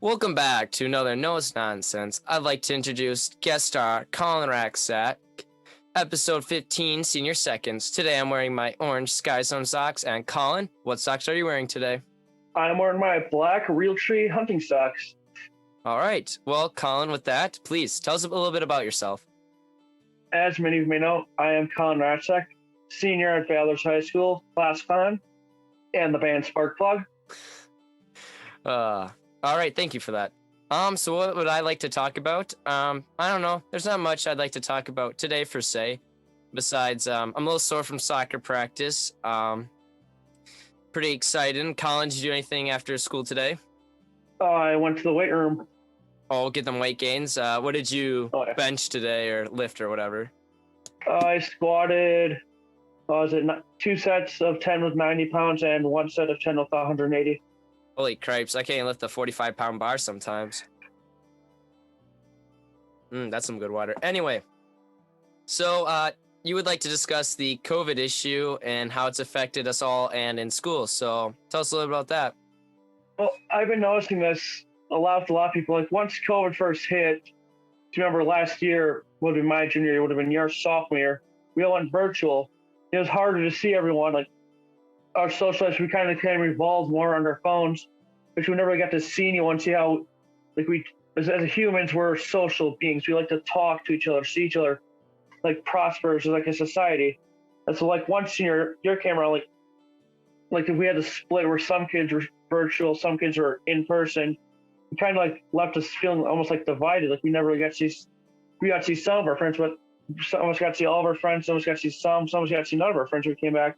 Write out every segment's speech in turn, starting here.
Welcome back to another No's Nonsense. I'd like to introduce guest star Collin Rathsack, episode 15, Senior Seconds. Today I'm wearing my orange Sky Zone socks. And Collin, what socks are you wearing today? I'm wearing my black Realtree hunting socks. All right. Well, Collin, with that, please tell us a little bit about yourself. As many of you may know, I am Collin Rathsack, senior at Valor's High School, class con, and the band Sparkplug. All right, thank you for that. So what would I like to talk about? I don't know. There's not much I'd like to talk about today, per se. Besides, I'm a little sore from soccer practice. Pretty excited. Collin, did you do anything after school today? I went to the weight room. Oh, get them weight gains. What did you bench today or lift or whatever? I squatted, 2 sets of 10 with 90 pounds and 1 set of 10 with 180. Holy cripes, I can't lift a 45-pound bar sometimes. That's some good water. Anyway, so you would like to discuss the COVID issue and how it's affected us all and in school. So tell us a little about that. Well, I've been noticing this a lot of people. Like, once COVID first hit, do you remember last year, would have been my junior year, would have been your sophomore year, we all went virtual. It was harder to see everyone. Like, our social lives, we kind of revolved more on our phones, which we never really got to see anyone, see how, like, we, as humans, we're social beings. We like to talk to each other, see each other, like, prosper as like a society. And so, like, once in your camera, like if we had to split where some kids were virtual, some kids were in person, it kind of like left us feeling almost like divided. Like, we never really got to see, we got to see some of our friends, but some of us got to see all of our friends, some of us got to see some of us got to see none of our friends when we came back.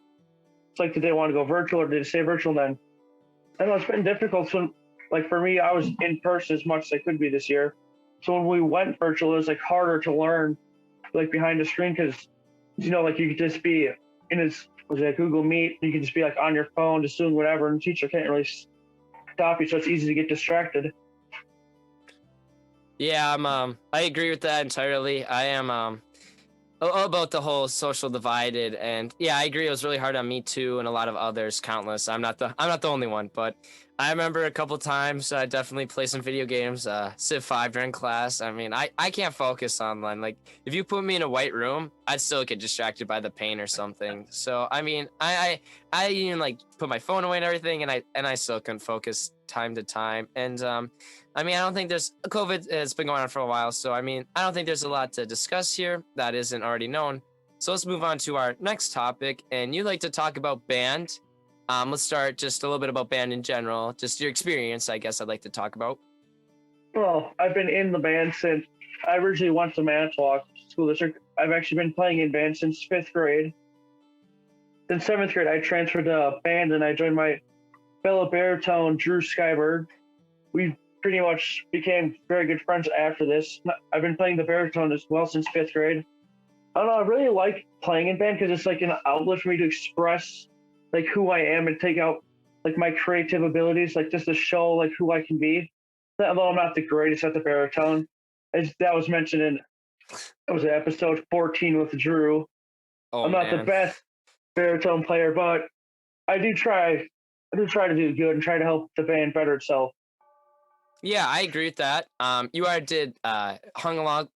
It's like, did they want to go virtual or did they stay virtual then? I know it's been difficult. So, like, for me, I was in person as much as I could be this year. So when we went virtual, it was like harder to learn, like, behind the screen, because, you know, like, you could just be in Google Meet, you could just be like on your phone, just doing whatever, and the teacher can't really stop you, so it's easy to get distracted. Yeah, I agree with that entirely. I am about the whole social divided, and yeah, I agree. It was really hard on me too, and a lot of others, countless. I'm not the only one, but I remember a couple times I definitely play some video games, Civ 5 during class. I mean, I can't focus online. Like, if you put me in a white room, I'd still get distracted by the paint or something. So I mean, I even like put my phone away and everything, and I still couldn't focus time to time. And I mean, I don't think there's COVID has been going on for a while, so I mean, I don't think there's a lot to discuss here that isn't already known. So let's move on to our next topic, and you'd like to talk about band. Let's start just a little bit about band in general, just your experience, I guess I'd like to talk about. Well, I've been in the band since I originally went to Manitowoc School District. I've actually been playing in band since 5th grade. Then 7th grade, I transferred to band and I joined my fellow baritone, Drew Skyberg. We pretty much became very good friends after this. I've been playing the baritone as well since 5th grade. I don't know, I really like playing in band because it's like an outlet for me to express like who I am and take out like my creative abilities, like just to show like who I can be. Although I'm not the greatest at the baritone, as that was mentioned in episode 14 with Drew. I'm not the best baritone player, but I do try to do good and try to help the band better itself. Yeah, I agree with that. You did Hung Along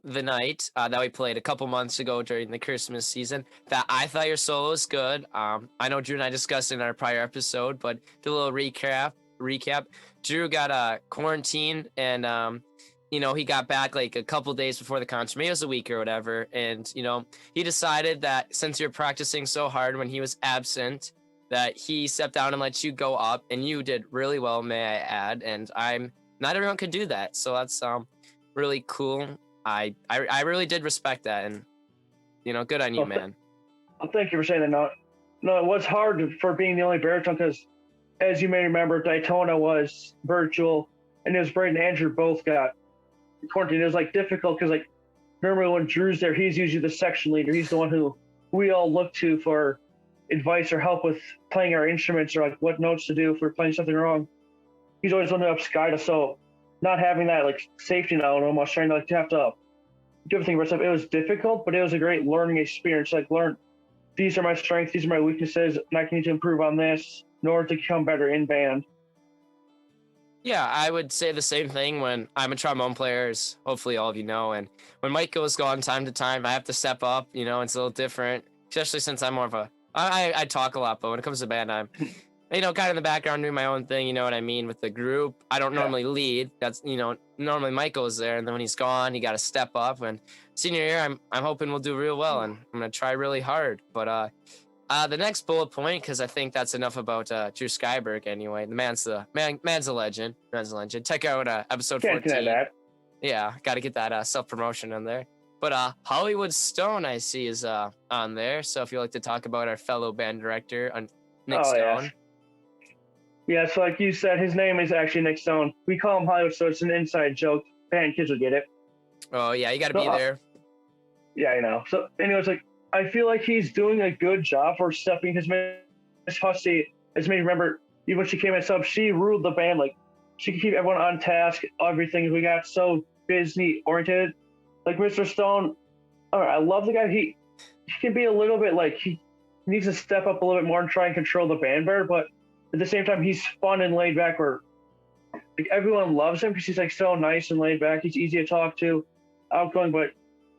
the Night that we played a couple months ago during the Christmas season. That I thought your solo was good. I know Drew and I discussed it in our prior episode, but do a little recap. Drew got quarantined and you know, he got back like a couple days before the concert. Maybe it was a week or whatever. And, you know, he decided that since you're practicing so hard when he was absent, that he stepped down and let you go up, and you did really well, may I add. And not everyone could do that, so that's really cool. I really did respect that, and you know, good on you, man. Well, thank you for saying that. No, it was hard for being the only baritone because, as you may remember, Daytona was virtual, and it was Braden and Andrew both got quarantined. It was like difficult because, like, normally when Drew's there, he's usually the section leader. He's the one who we all look to for advice or help with playing our instruments, or like what notes to do if we're playing something wrong. He's always one to upside us, so not having that like safety net, almost trying to like to have to do everything for myself, it was difficult, but it was a great learning experience. Like, learn these are my strengths, these are my weaknesses, and I need to improve on this in order to become better in band. Yeah, I would say the same thing when I'm a trombone player, as hopefully all of you know. And when Mike goes gone time to time, I have to step up. It's a little different, especially since I'm more of a I talk a lot, but when it comes to band, I'm kind of in the background doing my own thing. You know what I mean? With the group, I don't Yeah. normally lead. That's normally Mike goes there, and then when he's gone, you got to step up. And senior year, I'm hoping we'll do real well, and I'm gonna try really hard. But the next bullet point, because I think that's enough about Drew Skyberg anyway. The man's a legend. Man's a legend. Check out episode Can't deny 14. that. Yeah, got to get that self promotion in there. But Hollywood Stone, I see, is on there. So if you'd like to talk about our fellow band director, Nick Oh Stone. yeah. So like you said, his name is actually Nick Stone. We call him Hollywood, so it's an inside joke. Band kids will get it. Oh yeah, you got to be there. Yeah, I know. So anyways, like I feel like he's doing a good job for stepping his Miss Hussey. As me remember, even when she came as sub, she ruled the band. Like she could keep everyone on task. Everything. We got so Disney oriented. Like Mr. Stone. All right, I love the guy. He can be a little bit like he needs to step up a little bit more and try and control the band better. But at the same time, he's fun and laid back. Where like everyone loves him because he's like so nice and laid back. He's easy to talk to, outgoing. But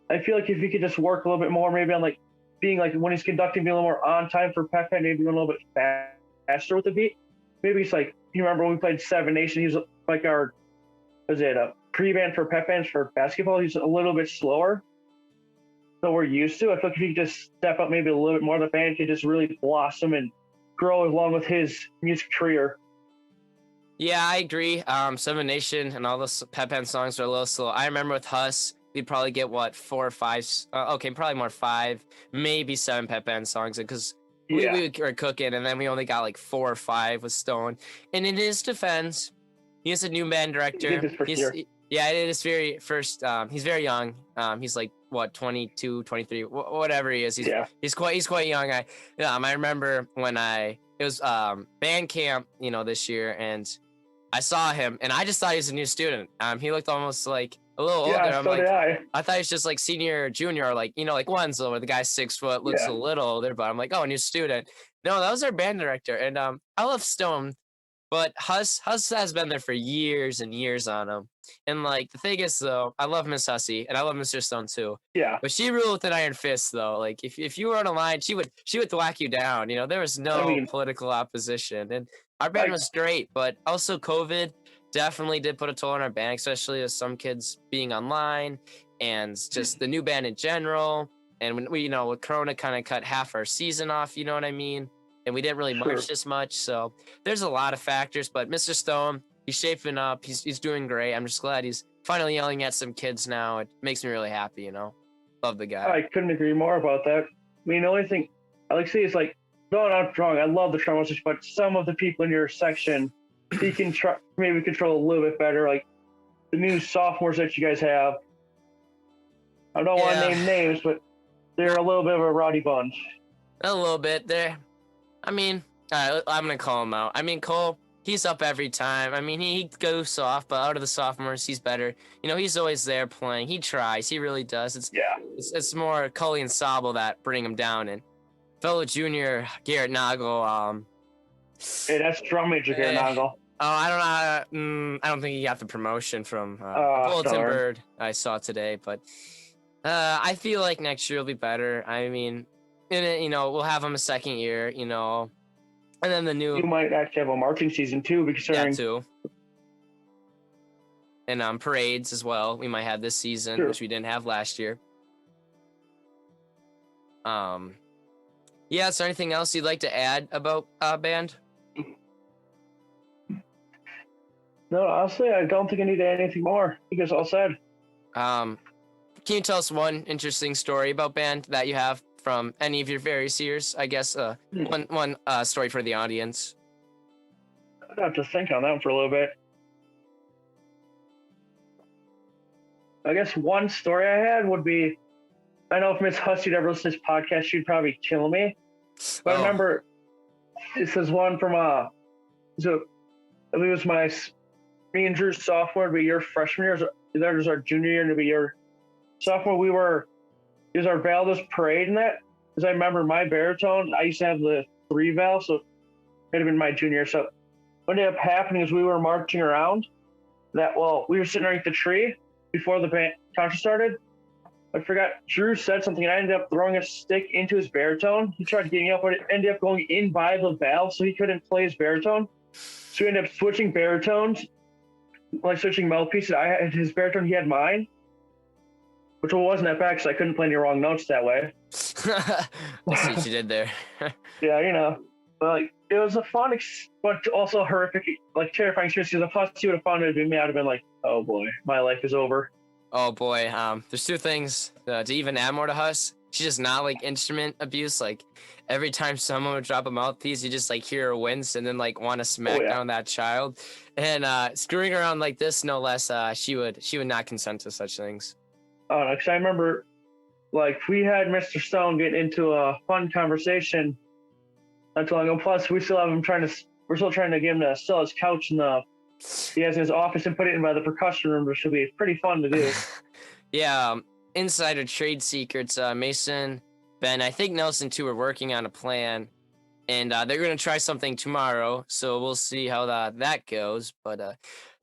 I feel like if he could just work a little bit more, maybe on like being like when he's conducting, be a little more on time for Pep Band, maybe a little bit faster with the beat. Maybe it's like you remember when we played Seven Nation, he was like our a pre-band for Pep Bands for basketball. He's a little bit slower than we're used to. I feel like if he could just step up maybe a little bit more, the band could just really blossom and grow along with his music career. Yeah, I agree. Seven Nation and all the Pep Band songs are a little slow. I remember with Huss, we'd probably get what 4 or 5. Okay, probably more 5, maybe 7 Pep Band songs because we were cooking, and then we only got like 4 or 5 with Stone. And in his defense, he is a new band director. Yeah, it is very first. He's very young. He's like what 22, 23, whatever he is. He's quite young. I remember when it was band camp, this year, and I saw him, and I just thought he was a new student. He looked almost like a little older. I thought he was just like senior, or junior, or like Wenzel, where the guy's 6 foot, looks a little older. But I'm like, oh, new student. No, that was our band director, and I love Stone, but Huss has been there for years and years on him. And like the thing is, though, I love Miss Hussey, and I love Mr. Stone too. Yeah. But she ruled with an iron fist, though. Like if you were on a line, she would whack you down. There was no political opposition, and our band was great. But also COVID definitely did put a toll on our band, especially with some kids being online and just the new band in general. And when we, with Corona kind of cut half our season off, you know what I mean? And we didn't really march this much. So there's a lot of factors, but Mr. Stone, he's shaping up. He's doing great. I'm just glad he's finally yelling at some kids now. It makes me really happy, Love the guy. I couldn't agree more about that. The only thing I like to see is like, no, not wrong. I love the Trombone Section, but some of the people in your section, he can try maybe control a little bit better. Like the new sophomores that you guys have. I don't want to name names, but they're a little bit of a rowdy bunch. A little bit. I'm gonna call him out. Cole, he's up every time. He goes off, but out of the sophomores, he's better. He's always there playing. He tries. He really does. It's more Cully and Sable that bring him down, and fellow junior Garrett Nagel. Hey, that's drum major Garrett Nagel. Oh, I don't think he got the promotion from Bulletin Bird I saw today, but I feel like next year will be better. We'll have him a second year, and then the new. You might actually have a marching season too, because too. And parades as well. We might have this season, which we didn't have last year. Is there anything else you'd like to add about band? No, honestly, I don't think I need to add anything more. I think it's all said. Can you tell us one interesting story about band that you have from any of your various years? I guess one story for the audience. I'd have to think on that one for a little bit. I guess one story I had would be, I know if Miss Hussey ever listened to this podcast, she'd probably kill me. But I remember this is one from I believe it was me and Drew's sophomore, it'd be your freshman year. That was our junior year, and it'd be your sophomore. It was our Valdez parade and that. Because I remember my baritone, I used to have the 3 valve, so it'd have been my junior. So what ended up happening is we were marching around. We were sitting underneath the tree before the concert started. I forgot, Drew said something, and I ended up throwing a stick into his baritone. He tried getting up, but it ended up going in by the valve, so he couldn't play his baritone. So we ended up switching baritones, like switching mouthpieces. I had his baritone, he had mine, which wasn't that bad because I couldn't play any wrong notes that way. I see what you did there. Yeah, but like it was a fun, but also horrific, like terrifying experience. Because if he would have found it had been me, I'd have been like, oh boy, my life is over. Oh boy, there's two things to even add more to Huss. She's just not like instrument abuse. Like every time someone would drop a mouthpiece, you just like hear her wince and then like want to smack down that child. And screwing around like this, no less, she would not consent to such things. Oh, no, because I remember, like we had Mr. Stone get into a fun conversation not too long ago. Plus, we still have him we're still trying to get him to sell his couch he has in his office and put it in by the percussion room, which should be pretty fun to do. Yeah, insider trade secrets. Mason, Ben, I think Nelson too are working on a plan, and they're gonna try something tomorrow. So we'll see how that goes. But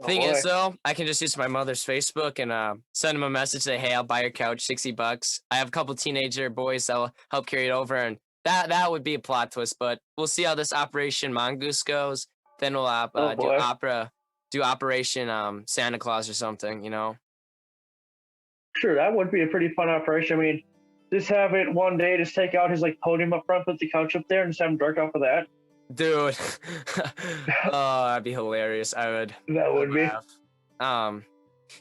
thing is, though, I can just use my mother's Facebook and send them a message, say, "Hey, I'll buy your couch, $60." I have a couple teenager boys that'll help carry it over, and that would be a plot twist. But we'll see how this Operation Mongoose goes. Then we'll do Operation Santa Claus or something, you know? Sure, that would be a pretty fun operation. I mean, just have it one day, just take out his like podium up front, put the couch up there, and just have him dark off of that. Dude. Oh, that'd be hilarious. That would be. Yeah,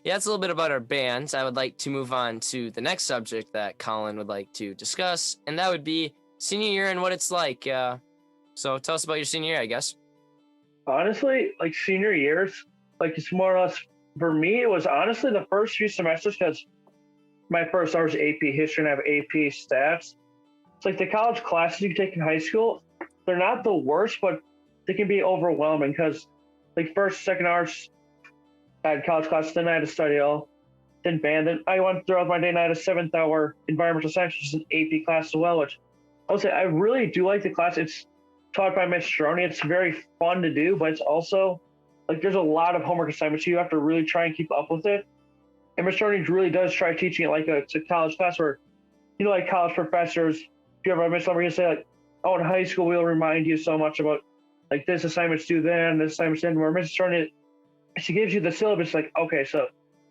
it's a little bit about our bands. I would like to move on to the next subject that Collin would like to discuss, and that would be senior year and what it's like. So tell us about your senior year, I guess. Honestly, like senior years, like it's more or less, for me, it was honestly the first few semesters because my first hour was AP history and I have AP stats. It's like the college classes you take in high school, they're not the worst, but they can be overwhelming because like first, second hours, I had college classes, then I had to study all, then band. Then I went throughout my day and I had a 7th hour environmental science, which is an AP class as well, which I would say I really do like the class. It's taught by Miss Stroni. It's very fun to do, but it's also like there's a lot of homework assignments. So you have to really try and keep up with it. And Miss Stroni really does try teaching it like it's a college class where, you know, like college professors, if you ever have Miss Lumber, you say like, oh, in high school, we'll remind you so much about like this assignment's due then, this assignment's then, where Miss Stroni, she gives you the syllabus like, okay, so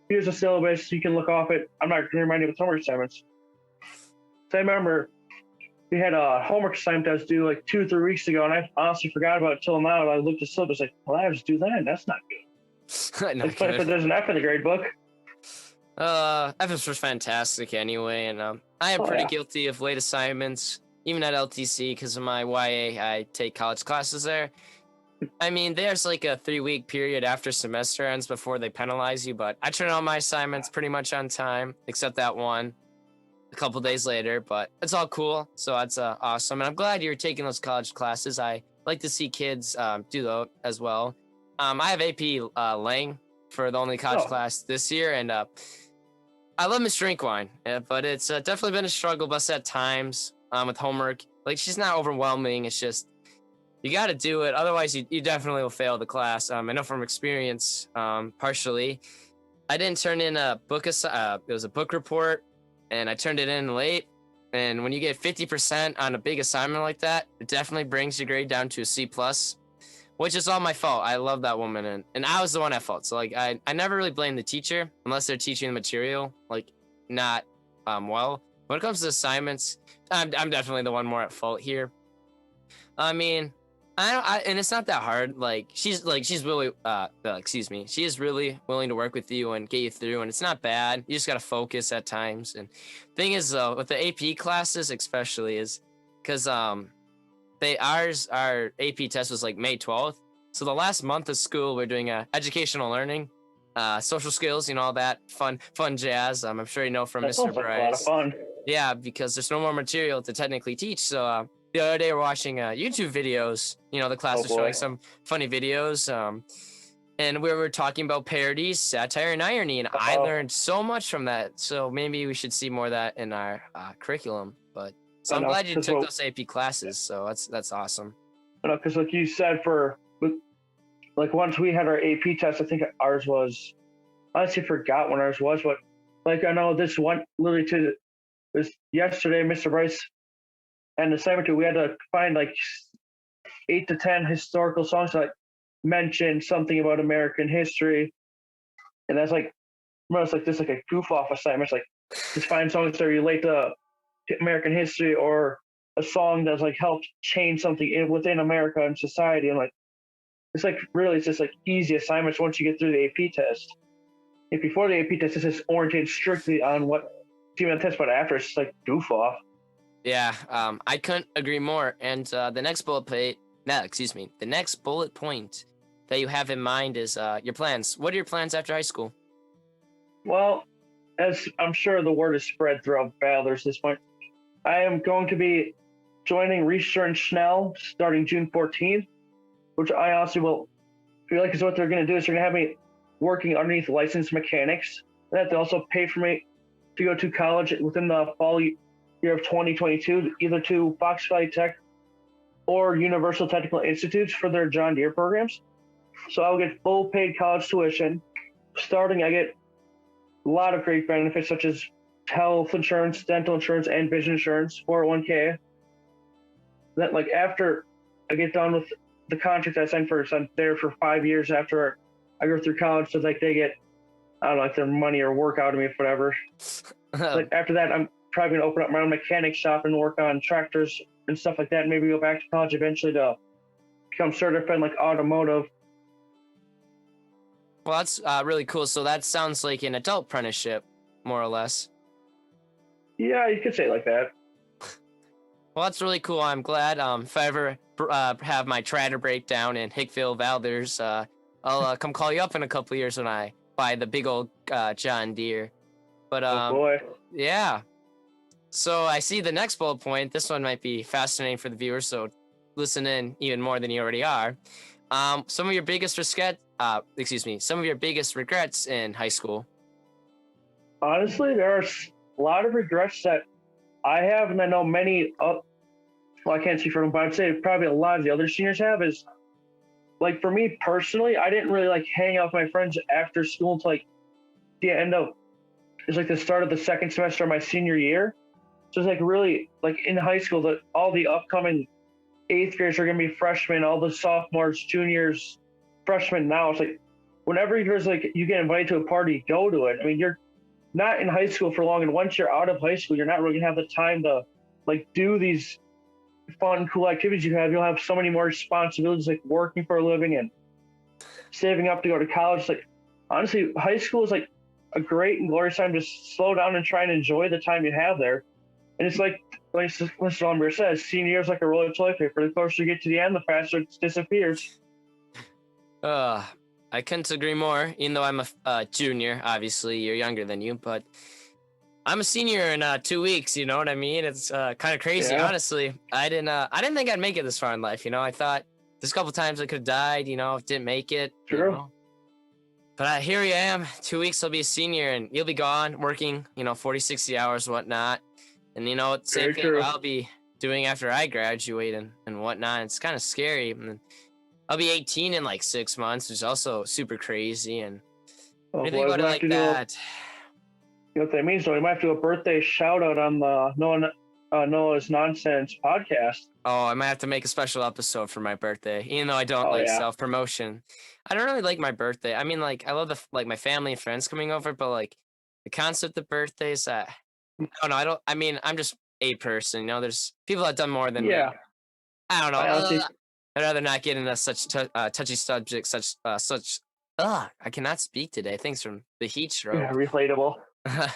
here's the syllabus, you can look off it. I'm not going to remind you of homework assignments. So I remember we had a homework assignment that was due like 2 or 3 weeks ago, and I honestly forgot about it till now. And I looked at the syllabus like, well, I have to do that. That's not good. It's funny if there's an F in the grade book. F was fantastic anyway, and I am pretty guilty of late assignments, even at LTC because of my YA. I take college classes there. I mean, there's like a 3-week period after semester ends before they penalize you, but I turn out my assignments pretty much on time, except that one a couple days later, but it's all cool. So that's awesome. And I'm glad you're taking those college classes. I like to see kids do that as well. I have AP Lang for the only college class this year, and I love Miss Drinkwine, but it's definitely been a struggle bus at times with homework. Like, she's not overwhelming. It's just, you got to do it. Otherwise, you definitely will fail the class. I know from experience, partially. I didn't turn in a book. It was a book report, and I turned it in late. And when you get 50% on a big assignment like that, it definitely brings your grade down to a C+, which is all my fault. I love that woman, and I was the one at fault. So like, I never really blame the teacher unless they're teaching the material like not well. When it comes to assignments, I'm definitely the one more at fault here. I mean, and it's not that hard. Like, she's really she is really willing to work with you and get you through, and it's not bad. You just gotta focus at times. And thing is, though, with the AP classes especially, is because our AP test was like May 12th. So the last month of school, we're doing educational learning, social skills, all that fun jazz. I'm sure you know from Mr. Brice. Like a lot of fun. Yeah, because there's no more material to technically teach. So the other day we're watching YouTube videos. The class was showing some funny videos. And we were talking about parodies, satire, and irony, and I learned so much from that. So maybe we should see more of that in our curriculum. But so I'm glad you took those AP classes. So that's awesome. Because like you said, like once we had our AP test, I think ours was, I honestly forgot when ours was, but like I know this one literally to this yesterday, Mr. Brice and the assignment we had to find like 8 to 10 historical songs that mention something about American history, and that's like almost like this like a goof off assignment. It's like just find songs that relate to American history or a song that's like helped change something within America and society. And like it's like really it's just like easy assignments once you get through the AP test. If before the AP test, it's just oriented strictly on what team test, but after it's like goof off. Yeah, I couldn't agree more. And the next the next bullet point that you have in mind is your plans. What are your plans after high school? Well, as I'm sure the word is spread throughout Valor's at this point, I am going to be joining Richter and Schnell starting June 14th, which I honestly will feel like is what they're going to do is they're going to have me working underneath licensed mechanics. That they also pay for me to go to college within the fall year of 2022, either to Fox Valley Tech or Universal Technical Institutes for their John Deere programs. So I'll get full paid college tuition. Starting, I get a lot of great benefits such as health insurance, dental insurance, and vision insurance, 401k. Then, like after I get done with the contract I signed for, so I'm there for 5 years after I go through college. So like they get, I don't know, like their money or work out of me, whatever. Like after that, I'm probably gonna open up my own mechanic shop and work on tractors and stuff like that. Maybe go back to college eventually to become certified in like automotive. Well, that's really cool. So that sounds like an adult apprenticeship, more or less. Yeah, you could say it like that. Well, that's really cool. I'm glad. If I ever have my tractor breakdown in Hickville, Valders, I'll come call you up in a couple years when I buy the big old John Deere. But Oh boy. yeah. So I see the next bullet point. This one might be fascinating for the viewers, so listen in even more than you already are. Some of your biggest some of your biggest regrets in high school. Honestly, there are a lot of regrets that I have, and I know many. Well, I can't speak for them, but I'd say probably a lot of the other seniors have. Is like for me personally, I didn't really like hang out with my friends after school until like the end of. It's like the start of the second semester of my senior year. So it's like really like in high school that all the upcoming eighth graders are gonna be freshmen, all the sophomores, juniors, freshmen now. It's like whenever there's like you get invited to a party, go to it. I mean, you're not in high school for long, and once you're out of high school, you're not really gonna have the time to like do these fun, cool activities you have. You'll have so many more responsibilities, like working for a living and saving up to go to college. Like honestly, high school is like a great and glorious time to slow down and try and enjoy the time you have there. And it's like Mr. Lumber says, senior year is like a roll of toilet paper. The closer you get to the end, the faster it disappears. I couldn't agree more. Even though I'm a junior, obviously you're younger than you, but I'm a senior in 2 weeks. You know what I mean? It's kind of crazy, honestly. I didn't think I'd make it this far in life. You know, I thought there's a couple times I could have died. You know, didn't make it. True. You know? But here I am. 2 weeks I'll be a senior, and you'll be gone working. 40, 60 hours, whatnot. And same thing I'll be doing after I graduate and whatnot. It's kind of scary. And I'll be 18 in like 6 months, which is also super crazy. And anything about it like that. You know what that means? So we might have to do a birthday shout out on the Noah's Nonsense podcast. Oh, I might have to make a special episode for my birthday, even though I don't like self-promotion. I don't really like my birthday. I mean, like I love my family and friends coming over, but like the concept of birthdays, I'm just a person. There's people that have done more than me. I don't know. I'd rather not get into such touchy subjects, I cannot speak today. Thanks from the heat stroke. Yeah, relatable.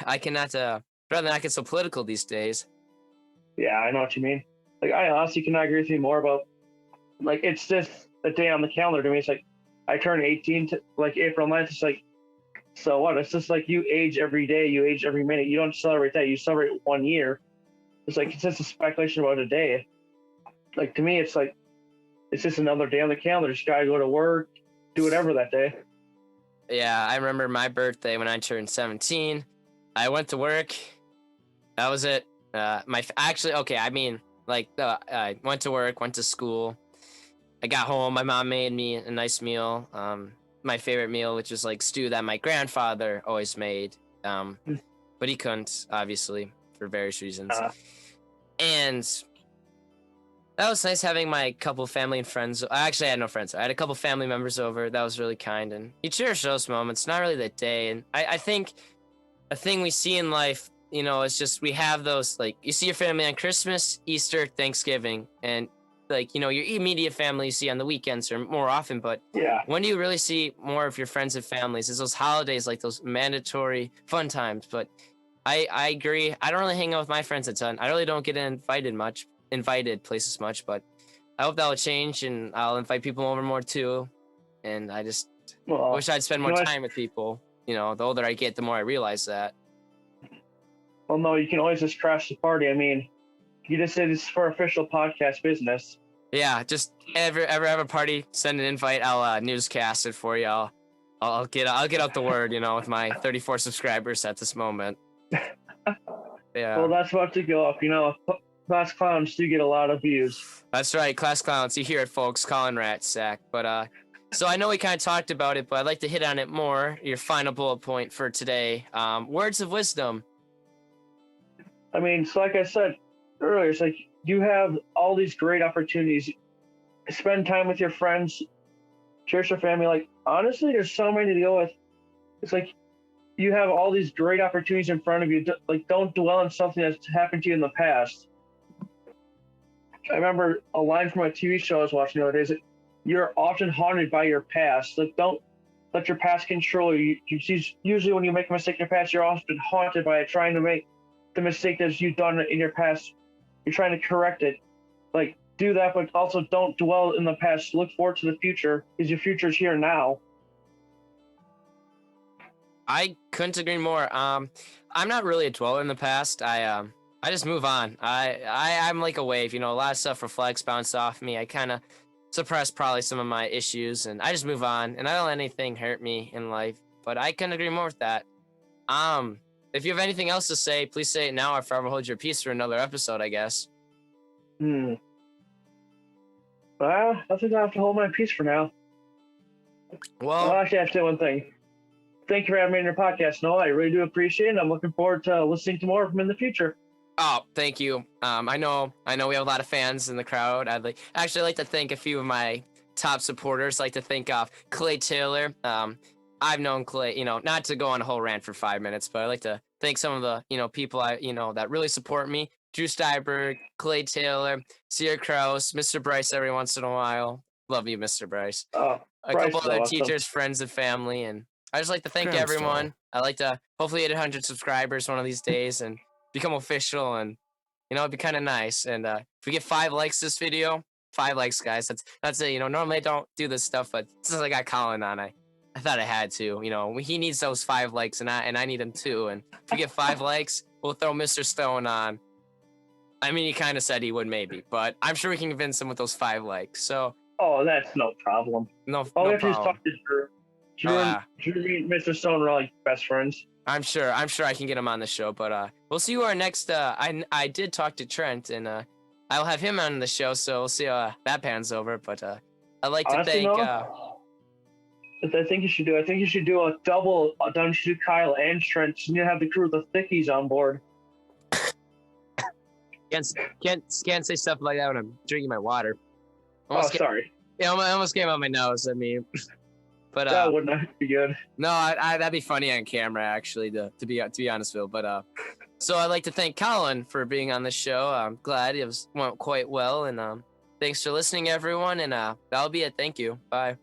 I cannot, rather not get so political these days. Yeah, I know what you mean. Like, I honestly cannot agree with you more about, like, it's just a day on the calendar to me. It's like, I turn 18 to, like, April 9th. It's like, so what? It's just like you age every day, you age every minute. You don't celebrate that. You celebrate 1 year. It's like, it's just a speculation about a day. Like, to me, it's like, it's just another day on the calendar. Just gotta go to work, do whatever that day. Yeah, I remember my birthday when I turned 17. I went to work. That was it. I went to work, went to school, I got home. My mom made me a nice meal. My favorite meal, which is like stew that my grandfather always made. But he couldn't, obviously, for various reasons. And that was nice having my couple family and friends. I actually had no friends. I had a couple family members over. That was really kind. And you cherish those moments, not really that day. And I think a thing we see in life, it's just we have those, like, you see your family on Christmas, Easter, Thanksgiving, and like, your immediate family you see on the weekends or more often. But when do you really see more of your friends and families? Is those holidays, like those mandatory fun times. But I agree. I don't really hang out with my friends a ton. I really don't get invited places much, but I hope that will change, and I'll invite people over more too. And I just wish I'd spend more time with people. The older I get, the more I realize that. Well, no, you can always just crash the party. I mean, you just said it's for official podcast business. Yeah, just ever have a party, send an invite. I'll newscast it for you. I'll get out the word. With my 34 subscribers at this moment. Yeah. Well, that's about to go up. Class clowns do get a lot of views. That's right, class clowns. You hear it, folks. Collin Rathsack. But so I know we kind of talked about it, but I'd like to hit on it more. Your final bullet point for today. Words of wisdom. I mean, so like I said earlier, it's like you have all these great opportunities. Spend time with your friends, cherish your family. Like, honestly, there's so many to go with. It's like you have all these great opportunities in front of you. Like, don't dwell on something that's happened to you in the past. I remember a line from a TV show I was watching the other day. Is that you're often haunted by your past. Like, don't let your past control you. Usually when you make a mistake in your past, you're often haunted by it, trying to make the mistake that you've done in your past. You're trying to correct it. Like, do that, but also don't dwell in the past. Look forward to the future, because your future is here now. I couldn't agree more. I'm not really a dweller in the past. I just move on. I'm like a wave. A lot of stuff reflects, bounce off me. I kind of suppress probably some of my issues, and I just move on, and I don't let anything hurt me in life. But I couldn't agree more with that. If you have anything else to say, please say it now or forever hold your peace for another episode, I guess. Well, I think I have to hold my peace for now. Well, actually, I have to say one thing. Thank you for having me on your podcast, Noah. I really do appreciate it, and I'm looking forward to listening to more of them in the future. Oh, thank you. I know we have a lot of fans in the crowd. I'd like to thank a few of my top supporters. I'd like to thank Clay Taylor. I've known Clay, not to go on a whole rant for 5 minutes, but I'd like to thank some of the, people that really support me. Drew Skyberg, Clay Taylor, Sierra Krause, Mr. Brice every once in a while. Love you, Mr. Brice. Oh, a couple other teachers, friends, and family. And I just like to thank everyone. I like to hopefully hit 100 subscribers one of these days and become official. And, it'd be kind of nice. And if we get 5 likes this video, 5 likes, guys. That's it. Normally I don't do this stuff, but since I got Collin on, I thought I had to. He needs those 5 likes, and I need them too. And if we get 5 likes, we'll throw Mr. Stone on. I mean, he kind of said he would maybe, but I'm sure we can convince him with those 5 likes. So. Oh, that's no problem. No we have problem. to just talk to Drew. Drew and Mr. Stone are like best friends. I'm sure I can get him on the show, but we'll see who our next. I did talk to Trent, and I'll have him on the show, so we'll see how that pans over. But I'd like to thank. I think you should do. I think you should do a double. You should do Kyle and Trent. You need to have the crew with the thickies on board. Can't say stuff like that when I'm drinking my water. Sorry. Yeah, I almost came out my nose. I mean, but that would not be good. No, that'd be funny on camera, actually. To be honest, Phil. But so I'd like to thank Collin for being on the show. I'm glad it went quite well, and thanks for listening, everyone. And that'll be it. Thank you. Bye.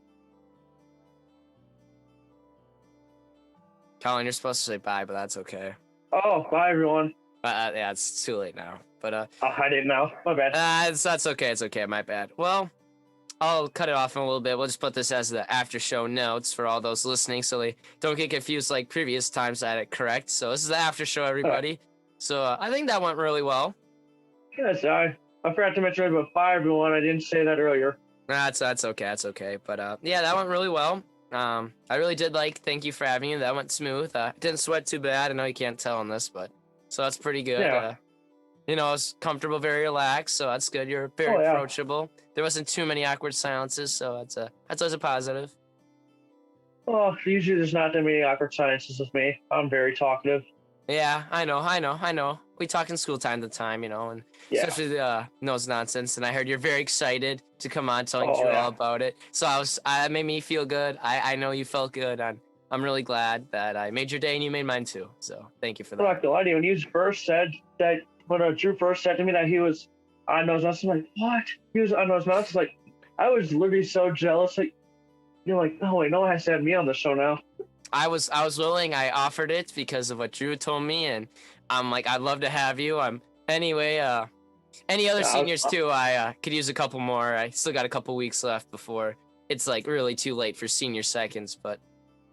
Collin, you're supposed to say bye, but that's okay. Oh, bye, everyone. Yeah, it's too late now. But I didn't know. My bad. That's okay. It's okay. My bad. Well, I'll cut it off in a little bit. We'll just put this as the after show notes for all those listening, so they don't get confused like previous times I had it correct. So this is the after show, everybody. So I think that went really well. Yes, I forgot to mention about bye, everyone. I didn't say that earlier. That's okay. That's okay. But yeah, that went really well. I really did thank you for having me. That went smooth. Didn't sweat too bad. I know you can't tell on this, but so that's pretty good. You know, I was comfortable, very relaxed, so that's good. You're very Oh, yeah. approachable. There wasn't too many awkward silences, so that's always a positive. Oh, usually there's not that many awkward silences with me. I'm very talkative. Yeah, I know. We talk in school time to time, you know, and Yeah. especially the nose nonsense. And I heard you're very excited to come on, telling Oh, Drew yeah. all about it. So it made me feel good. I know you felt good. I'm really glad that I made your day and you made mine too. So thank you for I'm not that. gonna lie to you. When you first said that, when Drew first said to me that he was on nose nuts, I'm like, what? He was on nose nuts. Like, I was literally so jealous. Like, you're like, oh wait, no one has to have me on the show now. I was willing. I offered it because of what Drew told me, and I'm like, I'd love to have you. Anyway. Any other Yeah, seniors too? I could use a couple more. I still got a couple weeks left before it's like really too late for senior seconds. But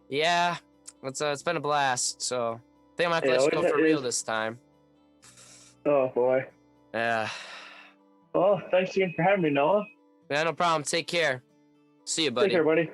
yeah, it's been a blast. So I think I'm gonna have to let you go for real this time. Oh boy. Yeah. Well, thanks again for having me, Noah. Yeah, no problem. Take care. See you, buddy. Take care, buddy.